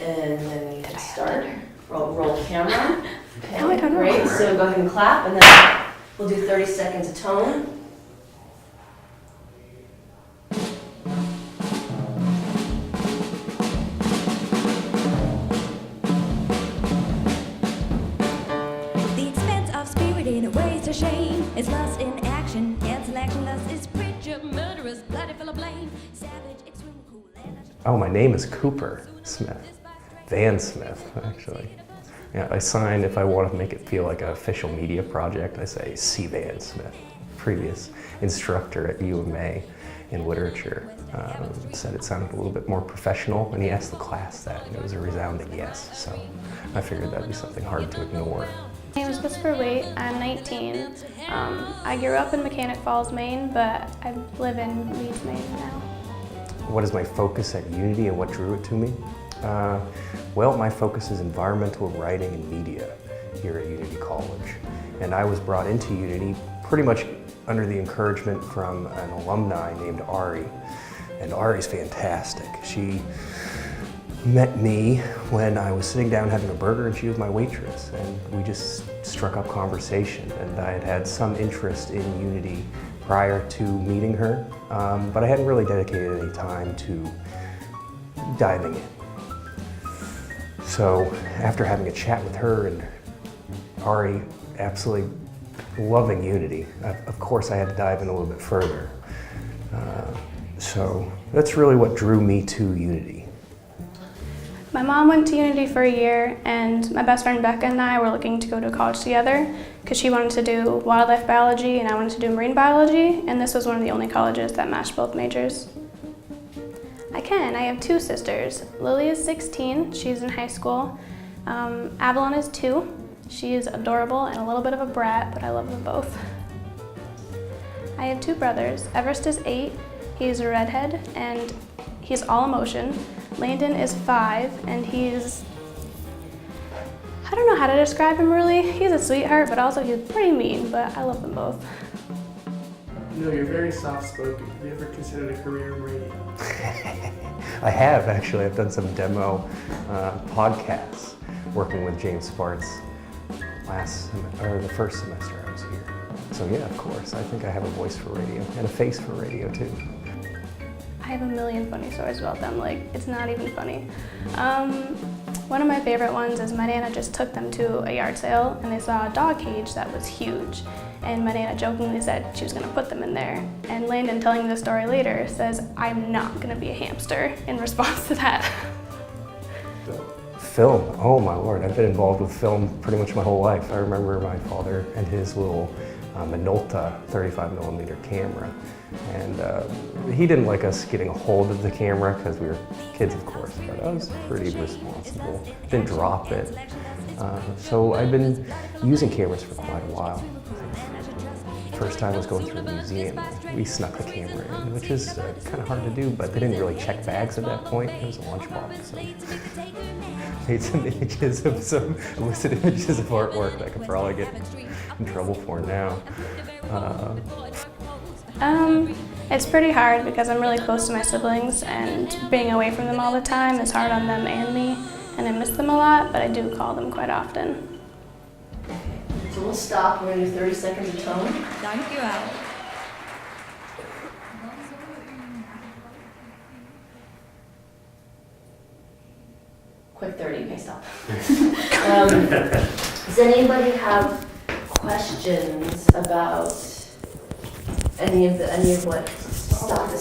And then you can start. Roll camera. Okay, No, I don't know. great. So go ahead and clap, and then we'll do 30 seconds of tone. The expense of spirit in a waste of shame is lust in action. Cancellation lust is preacher, murderous, bloody full of blame. Savage, extreme, cool, and Oh, my name is Cooper Smith. Van Smith, actually. Yeah, I signed, if I want to make it feel like an official media project, I say C. Van Smith. Previous instructor at UMA in literature said it sounded a little bit more professional, and he asked the class that, and it was a resounding yes. So I figured that'd be something hard to ignore. My name is Whisper Waite. I'm 19. I grew up in Mechanic Falls, Maine, but I live in Leeds, Maine now. What is my focus at Unity and what drew it to me? Well, my focus is environmental writing and media here at Unity College. And I was brought into Unity pretty much under the encouragement from an alumni named Ari. And Ari's fantastic. She met me when I was sitting down having a burger, and she was my waitress. And we just struck up conversation. And I had had some interest in Unity prior to meeting her, but I hadn't really dedicated any time to diving in. So after having a chat with her and Ari absolutely loving Unity, of course I had to dive in a little bit further. So that's really what drew me to Unity. My mom went to Unity for a year, and my best friend Becca and I were looking to go to college together because she wanted to do wildlife biology and I wanted to do marine biology, and this was one of the only colleges that matched both majors. I have 2 sisters. Lily is 16, she's in high school. Avalon is 2. She is adorable and a little bit of a brat, but I love them both. I have 2 brothers. Everest is 8, he's a redhead, and he's all emotion. Landon is 5, and I don't know how to describe him really. He's a sweetheart, but also he's pretty mean, but I love them both. You know, you're very soft-spoken. Have you ever considered a career in radio? I have, actually. I've done some demo podcasts working with James Spartz the first semester I was here. So yeah, of course, I think I have a voice for radio and a face for radio too. I have a million funny stories about them, like it's not even funny. One of my favorite ones is my Nana just took them to a yard sale and they saw a dog cage that was huge. And my Nana jokingly said she was gonna put them in there. And Landon, telling me the story later, says, "I'm not gonna be a hamster," in response to that. Film, oh my lord, I've been involved with film pretty much my whole life. I remember my father and his little Minolta 35mm camera. And he didn't like us getting a hold of the camera because we were kids, of course, but I was pretty responsible. Didn't drop it. So I've been using cameras for quite a while. First time I was going through a museum, we snuck the camera in, which is kind of hard to do, but they didn't really check bags at that point. It was a lunchbox. So made some images of some illicit images of artwork that I could probably get in trouble for now. It's pretty hard because I'm really close to my siblings, and being away from them all the time is hard on them and me, and I miss them a lot, but I do call them quite often. So we'll stop. We're going to do 30 seconds of tone. Thank you, Al. Quick 30, okay, stop. Does anybody have questions about any of what Stock